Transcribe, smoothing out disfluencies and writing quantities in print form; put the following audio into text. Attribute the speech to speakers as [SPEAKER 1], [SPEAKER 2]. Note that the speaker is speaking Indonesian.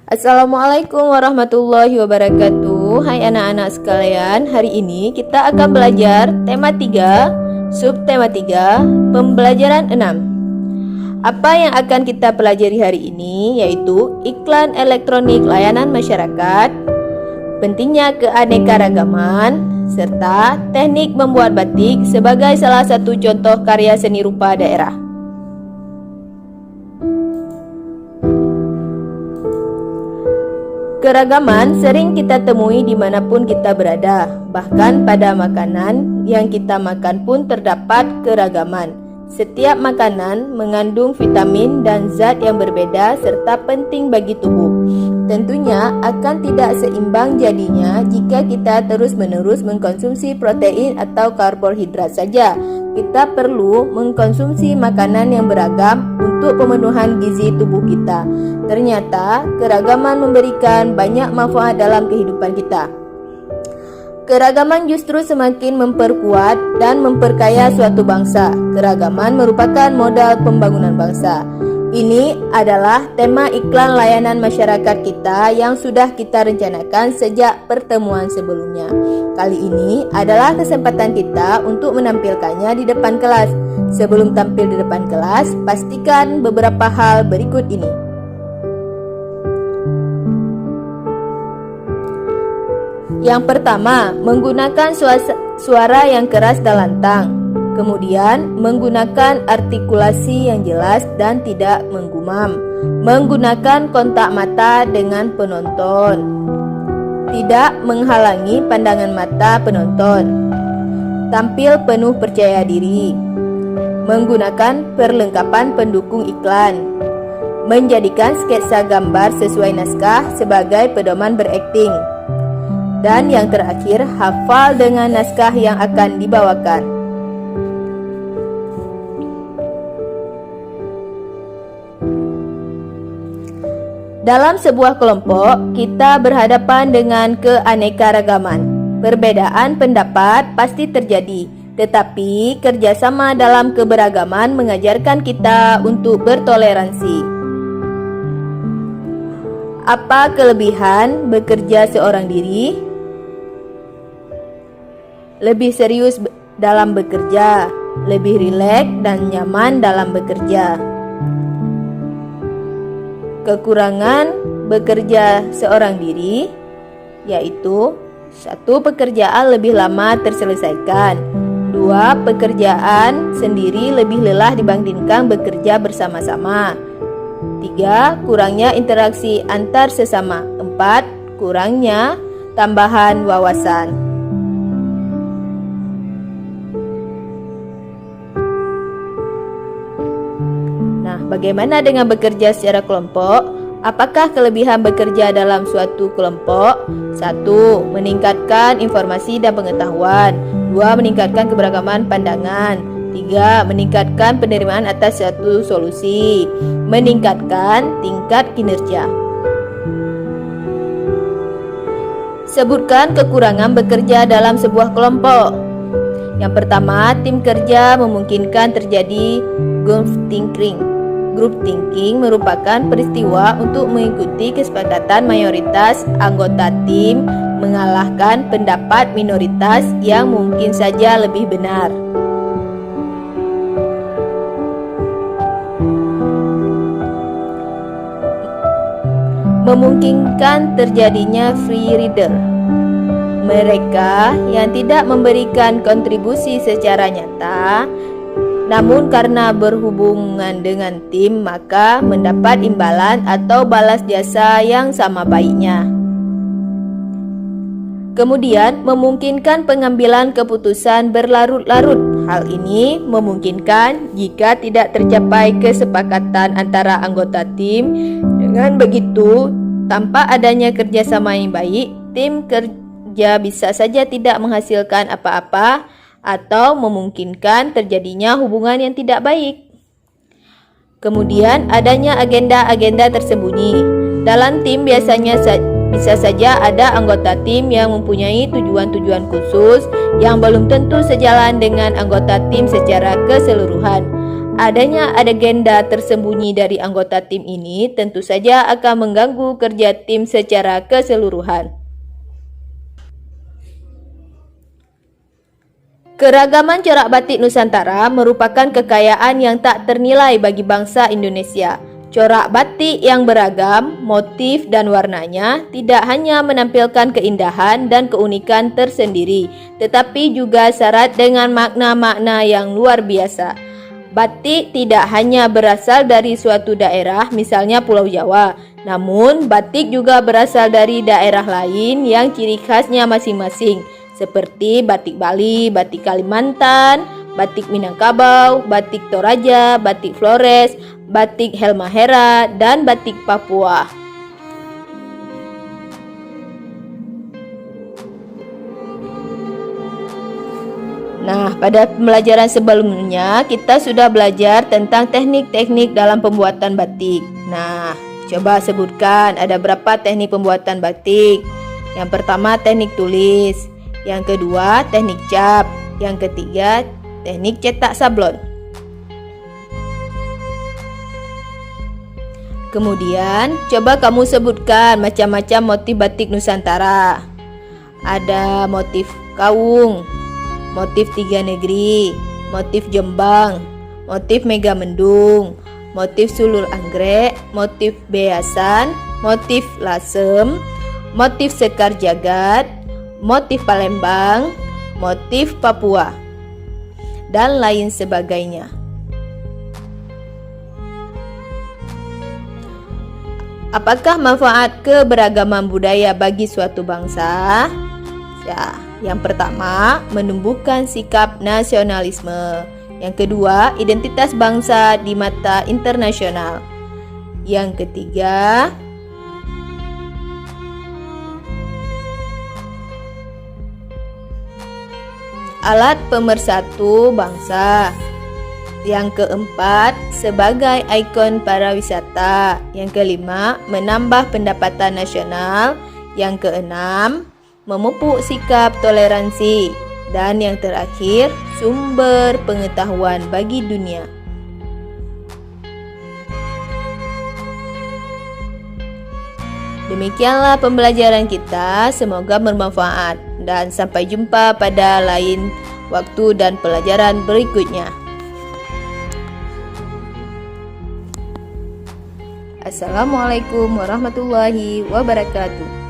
[SPEAKER 1] Assalamualaikum warahmatullahi wabarakatuh. Hai anak-anak sekalian, hari ini kita akan belajar tema 3, subtema 3, pembelajaran 6. Apa yang akan kita pelajari hari ini yaitu iklan elektronik layanan masyarakat, pentingnya keanekaragaman, serta teknik membuat batik sebagai salah satu contoh karya seni rupa daerah. Keragaman sering kita temui dimanapun kita berada, bahkan pada makanan yang kita makan pun terdapat keragaman. Setiap makanan mengandung vitamin dan zat yang berbeda serta penting bagi tubuh. Tentunya akan tidak seimbang jadinya jika kita terus-menerus mengkonsumsi protein atau karbohidrat saja. Kita perlu mengkonsumsi makanan yang beragam untuk pemenuhan gizi tubuh kita. Ternyata keragaman memberikan banyak manfaat dalam kehidupan kita. Keragaman justru semakin memperkuat dan memperkaya suatu bangsa. Keragaman merupakan modal pembangunan bangsa. Ini adalah tema iklan layanan masyarakat kita yang sudah kita rencanakan sejak pertemuan sebelumnya. Kali ini adalah kesempatan kita untuk menampilkannya di depan kelas. Sebelum tampil di depan kelas, pastikan beberapa hal berikut ini. Yang pertama, menggunakan suara yang keras dan lantang. Kemudian, menggunakan artikulasi yang jelas dan tidak menggumam. Menggunakan kontak mata dengan penonton. Tidak menghalangi pandangan mata penonton. Tampil penuh percaya diri. Menggunakan perlengkapan pendukung iklan. Menjadikan sketsa gambar sesuai naskah sebagai pedoman berakting. Dan yang terakhir, hafal dengan naskah yang akan dibawakan. Dalam sebuah kelompok, kita berhadapan dengan keanekaragaman. Perbedaan pendapat pasti terjadi, tetapi kerjasama dalam keberagaman mengajarkan kita untuk bertoleransi. Apa kelebihan bekerja seorang diri? Lebih serius dalam bekerja, lebih rileks dan nyaman dalam bekerja. Kekurangan bekerja seorang diri yaitu 1. Pekerjaan lebih lama terselesaikan. 2. Pekerjaan sendiri lebih lelah dibandingkan bekerja bersama-sama. 3. Kurangnya interaksi antar sesama. 4. Kurangnya tambahan wawasan. Bagaimana dengan bekerja secara kelompok? Apakah kelebihan bekerja dalam suatu kelompok? 1. Meningkatkan informasi dan pengetahuan. 2. Meningkatkan keberagaman pandangan. 3. Meningkatkan penerimaan atas suatu solusi. Meningkatkan tingkat kinerja. Sebutkan kekurangan bekerja dalam sebuah kelompok. Yang pertama, tim kerja memungkinkan terjadi group thinking. Group thinking merupakan peristiwa untuk mengikuti kesepakatan mayoritas anggota tim mengalahkan pendapat minoritas yang mungkin saja lebih benar. Memungkinkan terjadinya free rider. Mereka yang tidak memberikan kontribusi secara nyata namun karena berhubungan dengan tim maka mendapat imbalan atau balas jasa yang sama baiknya. Kemudian memungkinkan pengambilan keputusan berlarut-larut. Hal ini memungkinkan jika tidak tercapai kesepakatan antara anggota tim. Dengan begitu, tanpa adanya kerjasama yang baik, tim kerja bisa saja tidak menghasilkan apa-apa atau memungkinkan terjadinya hubungan yang tidak baik. Kemudian adanya agenda-agenda tersembunyi. Dalam tim biasanya bisa saja ada anggota tim yang mempunyai tujuan-tujuan khusus yang belum tentu sejalan dengan anggota tim secara keseluruhan. Adanya agenda tersembunyi dari anggota tim ini tentu saja akan mengganggu kerja tim secara keseluruhan. Keragaman corak batik Nusantara merupakan kekayaan yang tak ternilai bagi bangsa Indonesia. Corak batik yang beragam, motif dan warnanya tidak hanya menampilkan keindahan dan keunikan tersendiri, tetapi juga syarat dengan makna-makna yang luar biasa. Batik tidak hanya berasal dari suatu daerah, misalnya Pulau Jawa, namun batik juga berasal dari daerah lain yang ciri khasnya masing-masing, seperti batik Bali, batik Kalimantan, batik Minangkabau, batik Toraja, batik Flores, batik Halmahera, dan batik Papua. Nah, pada pembelajaran sebelumnya kita sudah belajar tentang teknik-teknik dalam pembuatan batik. Nah, coba sebutkan ada berapa teknik pembuatan batik. Yang pertama teknik tulis, yang kedua teknik cap, yang ketiga teknik cetak sablon. Kemudian coba kamu sebutkan macam-macam motif batik Nusantara. Ada motif kaung, motif tiga negeri, motif jembang, motif megamendung, motif sulur anggrek, motif beasan, motif lasem, motif sekar jagat, motif Palembang, motif Papua, dan lain sebagainya. Apakah manfaat keberagaman budaya bagi suatu bangsa? Ya, yang pertama, menumbuhkan sikap nasionalisme. Yang kedua, identitas bangsa di mata internasional. Yang ketiga, alat pemersatu bangsa. Yang keempat, sebagai ikon pariwisata. Yang kelima, menambah pendapatan nasional. Yang keenam, memupuk sikap toleransi. Dan yang terakhir, sumber pengetahuan bagi dunia. Demikianlah pembelajaran kita, semoga bermanfaat. Dan sampai jumpa pada lain waktu dan pelajaran berikutnya. Assalamualaikum warahmatullahi wabarakatuh.